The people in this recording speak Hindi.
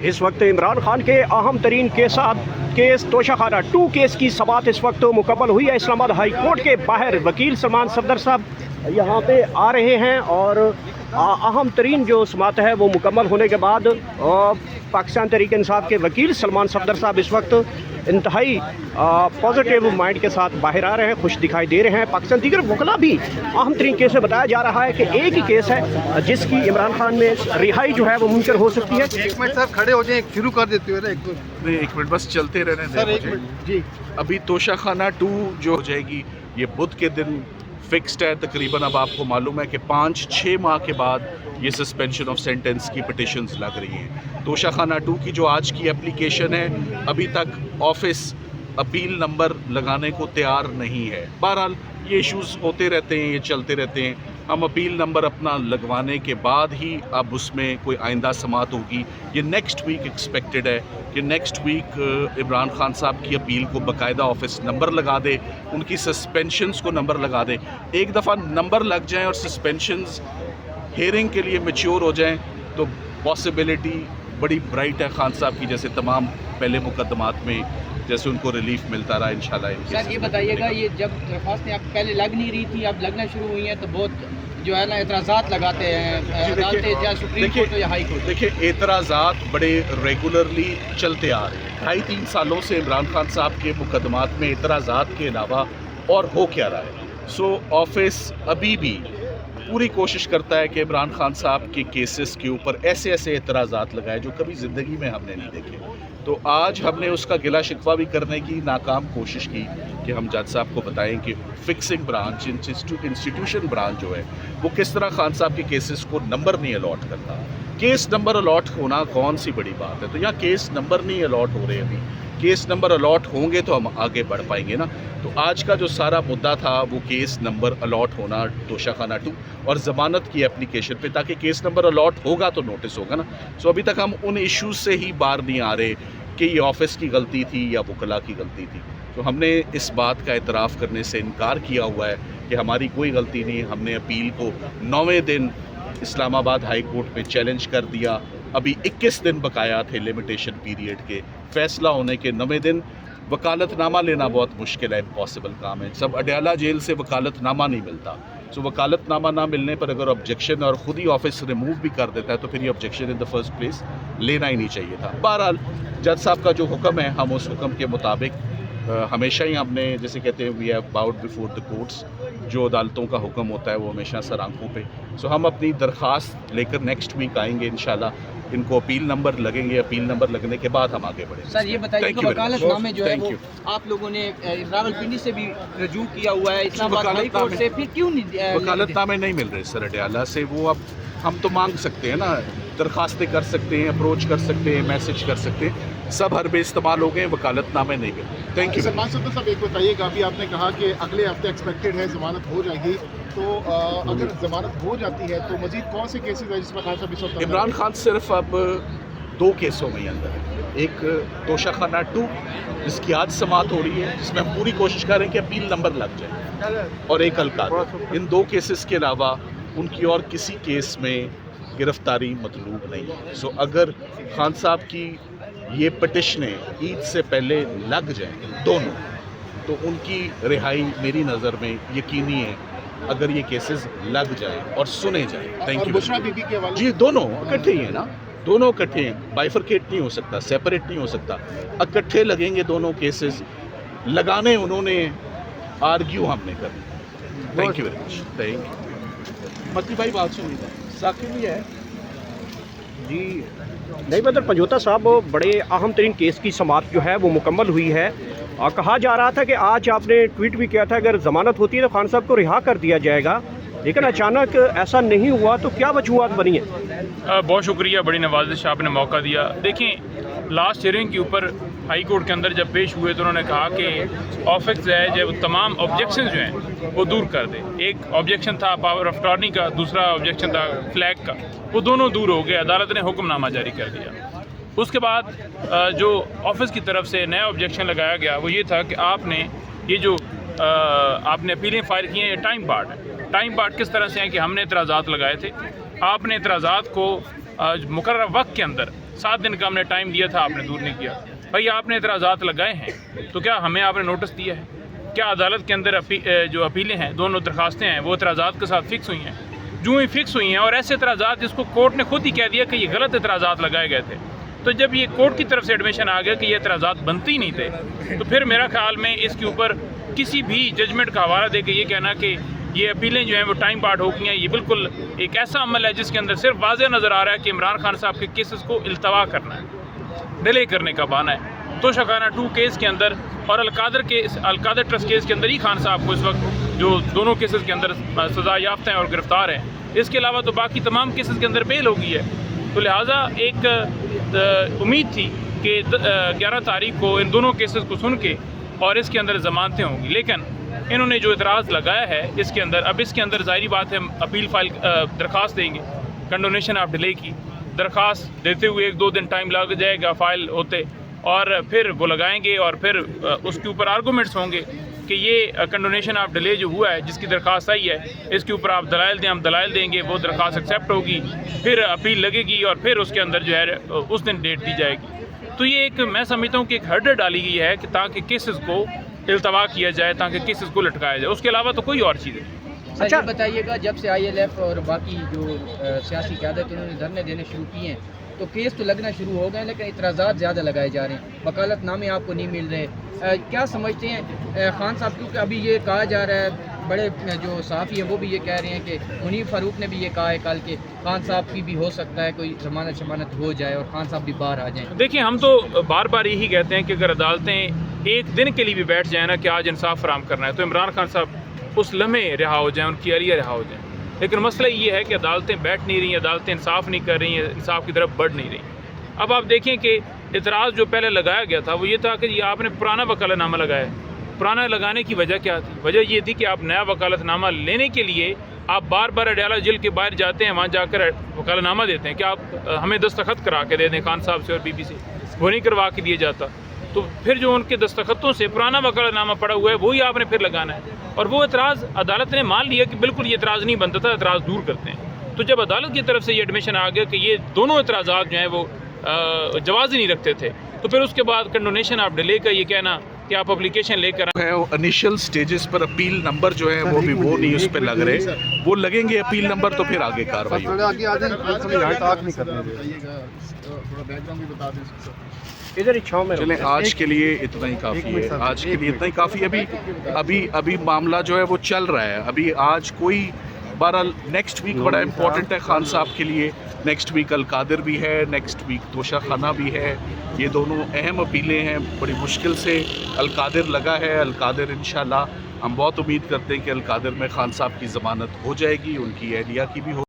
इस वक्त इमरान खान के अहम तरीन केस तोशाखाना 2 केस की समाअत इस वक्त मुकम्मल हुई है। इस्लामाबाद हाई कोर्ट के बाहर वकील सलमान सफदर साहब यहाँ पे आ रहे हैं और अहम तरीन जो समाअत है वो मुकम्मल होने के बाद पाकिस्तान तहरीक इंसाफ के वकील सलमान सफदर साहब इस वक्त इंतहाई पॉजिटिव माइंड के साथ बाहर आ रहे हैं, खुश दिखाई दे रहे हैं। पाकिस्तान दीगर वकला भी अहम तरीन केस में बताया जा रहा है कि एक ही केस है जिसकी इमरान खान में रिहाई जो है वो मुमकिन हो सकती है। एक मिनट साहब खड़े हो जाए, शुरू कर देते हुए ना एक मिनट बस चलते रहने दें जी। अभी तोशाखाना 2 जो हो जाएगी ये बुध के दिन फिक्स्ड है तकरीबन। अब आपको मालूम है कि 5-6 माह के बाद ये सस्पेंशन ऑफ सेंटेंस की पिटिशंस लग रही हैं। तोशाखाना 2 की जो आज की एप्लीकेशन है अभी तक ऑफिस अपील नंबर लगाने को तैयार नहीं है। बहरहाल ये इश्यूज़ होते रहते हैं, ये चलते रहते हैं। हम अपील नंबर अपना लगवाने के बाद ही अब उसमें कोई आइंदा समाअत होगी। ये नेक्स्ट वीक एक्सपेक्टेड है कि नेक्स्ट वीक इमरान खान साहब की अपील को बाकायदा ऑफिस नंबर लगा दे, उनकी सस्पेंशंस को नंबर लगा दे। एक दफ़ा नंबर लग जाएं और सस्पेंशंस हेयरिंग के लिए मैच्योर हो जाएं तो पॉसिबिलिटी बड़ी ब्राइट है खान साहब की, जैसे तमाम पहले मुकदमात में जैसे उनको रिलीफ मिलता रहा इंशाल्लाह। सर ये बताइएगा, ये जब दरख्वास्तें आप पहले लग नहीं रही थी, अब लगना शुरू हुई हैं तो बहुत जो है ना एतराज़ात लगाते हैं अदालतें या सुप्रीम कोर्ट या हाई कोर्ट। देखिए एतराज़ात बड़े रेगुलरली चलते आ रहे हैं। 2.5-3 सालों से इमरान खान साहब के मुकदमात में एतराज़ात के अलावा और हो क्या रहा है। सो ऑफिस अभी भी पूरी कोशिश करता है कि इमरान खान साहब के केसेस के ऊपर ऐसे ऐसे एतराज़ात लगाए जो कभी ज़िंदगी में हमने नहीं देखे। तो आज हमने उसका गिला शिकवा भी करने की नाकाम कोशिश की कि हम जज साहब को बताएं कि फिक्सिंग ब्रांच इंस्टीट्यूशन ब्रांच जो है वो किस तरह खान साहब के केसेस को नंबर नहीं अलॉट करता। केस नंबर अलॉट होना कौन सी बड़ी बात है, तो यहाँ केस नंबर नहीं अलॉट हो रहे। अभी केस नंबर अलॉट होंगे तो हम आगे बढ़ पाएंगे ना। तो आज का जो सारा मुद्दा था वो केस नंबर अलॉट होना तोशाखाना 2 और ज़मानत की एप्लीकेशन पे, ताकि केस नंबर अलॉट होगा तो नोटिस होगा ना। सो अभी तक हम उन इश्यूज़ से ही बाहर नहीं आ रहे कि ये ऑफिस की गलती थी या वकला की गलती थी। तो हमने इस बात का एतराफ़ करने से इनकार किया हुआ है कि हमारी कोई गलती नहीं। हमने अपील को 9वें दिन इस्लामाबाद हाई कोर्ट में चैलेंज कर दिया। अभी 21 दिन बकाया थे लिमिटेशन पीरियड के, फ़ैसला होने के 9वें दिन। वकालतनामा लेना बहुत मुश्किल है, इम्पॉसिबल काम है। सब अडयाला जेल से वकालतनामा नहीं मिलता। सो वकालतनामा ना मिलने पर अगर ऑब्जेक्शन और ख़ुद ही ऑफिस रिमूव भी कर देता है तो फिर ये objection in the first place लेना ही नहीं चाहिए था। बहरहाल जज साहब का जो हुक्म है हम उस हुक्म के मुताबिक हमेशा ही हमने, जैसे कहते हैं we have bowed before the courts, जो अदालतों का हुक्म होता है वो हमेशा सर आंखों पे। सो हम अपनी दरख्वास्त लेकर नेक्स्ट वीक आएंगे इंशाल्लाह। इनको अपील नंबर लगेंगे, अपील नंबर लगने के बाद हम आगे बढ़ेंगे। सर ये बताइए कि वकालतनामे जो है वो आप लोगों ने रावलपिंडी से भी रजू किया हुआ है, इस्लामाबाद हाई कोर्ट से, फिर क्यों नहीं वकालतनामे नहीं मिल रहे सर अडयाला से? वो अब हम तो मांग सकते हैं ना, दरखास्तें कर सकते हैं, अप्रोच कर सकते हैं, मैसेज कर सकते हैं, सब हरबे इस्तेमाल हो गए, वकालतनामे नहीं मिले। Thank you. सलमान साहब एक बताइएगा, अभी आपने कहा कि अगले हफ्ते एक्सपेक्टेड है ज़मानत हो जाएगी, तो अगर ज़मानत हो जाती है तो मजीद कौन से केसेस हैं जिसमें खान साहब इस वक्त? इमरान खान सिर्फ अब 2 केसों में ही अंदर है। एक तोशाखाना 2 जिसकी आज समाअत हो रही है, जिसमें हम पूरी कोशिश कर रहे हैं कि अपील नंबर लग जाए, और एक अलकात। इन 2 केसेस के अलावा उनकी और किसी केस में गिरफ्तारी मतलूब नहीं है। सो अगर खान साहब की ये पिटिशनें ईद से पहले लग जाएं दोनों, तो उनकी रिहाई मेरी नज़र में यकीनी है अगर ये केसेस लग जाएं और सुने जाएं। Thank you. बुशरा बीबी के हवाले जी दोनों इकट्ठे ही हैं ना, दोनों इकट्ठे हैं, बाइफरकेट नहीं हो सकता, सेपरेट नहीं हो सकता, इकट्ठे लगेंगे दोनों केसेस। लगाने उन्होंने, आर्ग्यू हमने कर। Thank you very much. Thank you. मती भाई बात सुनिए, साकिब भी है जी। नहीं बदर पंजोता साहब, बड़े अहम तरीन केस की समाअत जो है वो मुकम्मल हुई है और कहा जा रहा था कि आज आपने ट्वीट भी किया था अगर ज़मानत होती है तो खान साहब को रिहा कर दिया जाएगा, लेकिन अचानक ऐसा नहीं हुआ, तो क्या वजूहत बनी है? बहुत शुक्रिया, बड़ी नवाजिश आपने मौका दिया। देखें लास्ट हियरिंग के ऊपर हाई कोर्ट के अंदर जब पेश हुए तो उन्होंने कहा कि ऑफिस जो है जब तमाम ऑब्जेक्शन जो हैं वो दूर कर दे। एक ऑब्जेक्शन था पावर ऑफ अटॉर्नी का, दूसरा ऑब्जेक्शन था फ्लैग का, वो दोनों दूर हो गए। अदालत ने हुक्मनामा जारी कर दिया। उसके बाद जो ऑफिस की तरफ से नया ऑब्जेक्शन लगाया गया वो ये था कि आपने ये जो आपने अपीलें फाइल की हैं ये टाइम बार्ड है। टाइम बार्ड किस तरह से हैं कि हमने एतराज़ात लगाए थे, आपने एतराज़ात को मुकर्रर वक्त के अंदर 7 दिन का हमने टाइम दिया था, आपने दूर नहीं किया। भाई आपने एतराज़ात लगाए हैं तो क्या हमें आपने नोटिस दिया है? क्या अदालत के अंदर जो अपीलें हैं, दोनों दरखास्तें हैं, वो एतराज़ात के साथ फिक्स हुई हैं? जो ही फिक्स हुई हैं और ऐसे एतराज़ात जिसको कोर्ट ने खुद ही कह दिया कि ये गलत एतराज़ात लगाए गए थे, तो जब ये कोर्ट की तरफ से एडमिशन आ गया कि ये एतराज़ात बनते ही नहीं थे, तो फिर मेरा ख्याल में इसके ऊपर किसी भी जजमेंट का हवाला दे के ये कहना कि ये अपीलें जो हैं वो टाइम पार्ट हो गई हैं, ये बिल्कुल एक ऐसा अमल है जिसके अंदर सिर्फ वाज़ेह नज़र आ रहा है कि इमरान खान साहब के केसेस को इल्तवा करना है, डिले करने का बहाना है। तोशाखाना 2 केस के अंदर और अलकादर ट्रस्ट केस के अंदर ही खान साहब को इस वक्त जो दोनों केसेस के अंदर सज़ा याफ्ता हैं और गिरफ्तार हैं, इसके अलावा तो बाकी तमाम केसेस के अंदर बेल हो गई है। तो लिहाजा एक उम्मीद थी कि 11 तारीख को इन दोनों केसेस को सुन के और इसके अंदर ज़मानतें होंगी, लेकिन इन्होंने जो एतराज़ लगाया है इसके अंदर, अब इसके अंदर ज़ाहिरी बात है अपील फाइल दरख्वास्त देंगे, कंडोनेशन ऑफ डिले की दरख्वास्त देते हुए 1-2 दिन टाइम लग जाएगा फाइल होते, और फिर वो लगाएंगे और फिर उसके ऊपर आर्गूमेंट्स होंगे कि ये कंडोनेशन ऑफ डिले जो हुआ है, जिसकी दरख्वास्त आई है, इसके ऊपर आप दलाइल दें, हम दलाइल देंगे, वो दरख्वास्त एक्सेप्ट होगी, फिर अपील लगेगी और फिर उसके अंदर जो है उस दिन डेट दी जाएगी। तो ये एक, मैं समझता हूँ कि एक हर्डल डाली गई है कि ताकि केसेस को इल्तवा किया जाए, ताकि केसेस को लटकाया जाए, उसके अलावा तो कोई और चीज़ नहीं। अच्छा बताइएगा, जब से ILF और बाकी जो सियासी क़यादत उन्होंने धरने देने शुरू किए हैं तो केस तो लगना शुरू हो गए, लेकिन इतराज़ात ज़्यादा लगाए जा रहे हैं, वकालतनामे आपको नहीं मिल रहे। क्या समझते हैं खान साहब, क्योंकि अभी ये कहा जा रहा है, बड़े जो सहाफ़ी हैं वो भी ये कह रहे हैं कि मुनीर फ़ारूक ने भी ये कहा है कल के खान साहब की भी हो सकता है कोई ज़मानत हो जाए और खान साहब भी बाहर आ जाएँ। देखिए, हम तो बार बार यही कहते हैं कि अगर अदालतें एक दिन के लिए भी बैठ जाए ना कि आज इंसाफ फराम करना है, तो इमरान खान साहब उस लम्हे रिहा हो जाएँ, उनकी अहलिया रिहा हो जाए। लेकिन मसला ये है कि अदालतें बैठ नहीं रही, अदालतें इंसाफ नहीं कर रही हैं, इंसाफ की तरफ बढ़ नहीं रही। अब आप देखें कि इतराज़ जो पहले लगाया गया था वो ये था कि ये आपने पुराना वकालतनामा लगाया। पुराना लगाने की वजह क्या थी? वजह ये थी कि आप नया वकालतनामा लेने के लिए आप बार बार अडयाला जेल के बाहर जाते हैं, वहाँ जाकर वकालतनामा देते हैं कि आप हमें दस्तखत करा के दे दें खान साहब से और बीबी से, वो नहीं करवा के दिया जाता। तो फिर जो उनके दस्तखतों से पुराना वकालतनामा पड़ा हुआ है वही आपने फिर लगाना है, और वो एतराज़ अदालत ने मान लिया कि बिल्कुल ये एतराज़ नहीं बनता था, एतराज़ दूर करते हैं। तो जब अदालत की तरफ से ये एडमिशन आ गया कि ये दोनों एतराज़ात जो हैं वो जवाज़ ही नहीं रखते थे, तो फिर उसके बाद कंडोनेशन ऑफ डिले का ये कहना कि आप एप्लीकेशन लेकर है, इनिशियल स्टेजेस पर अपील नंबर जो है वो भी वो नहीं उस पर लग रहे, वो लगेंगे अपील नंबर तो फिर आगे कार्रवाई इधर इच्छाओं में चलें। आज के लिए इतना ही काफ़ी है, आज के लिए इतना ही काफ़ी। अभी मामला जो है वो चल रहा है, अभी आज कोई, बहरहाल नेक्स्ट वीक बड़ा इम्पोर्टेंट है खान साहब के लिए। नेक्स्ट वीक अलकादर भी है, नेक्स्ट वीक तोशाखाना भी है, ये दोनों अहम अपीलें हैं। बड़ी मुश्किल से अलकादर लगा है, अलकादर इंशाल्लाह हम बहुत उम्मीद करते हैं कि अलकादर में खान साहब की ज़मानत हो जाएगी, उनकी अहलिया की भी हो।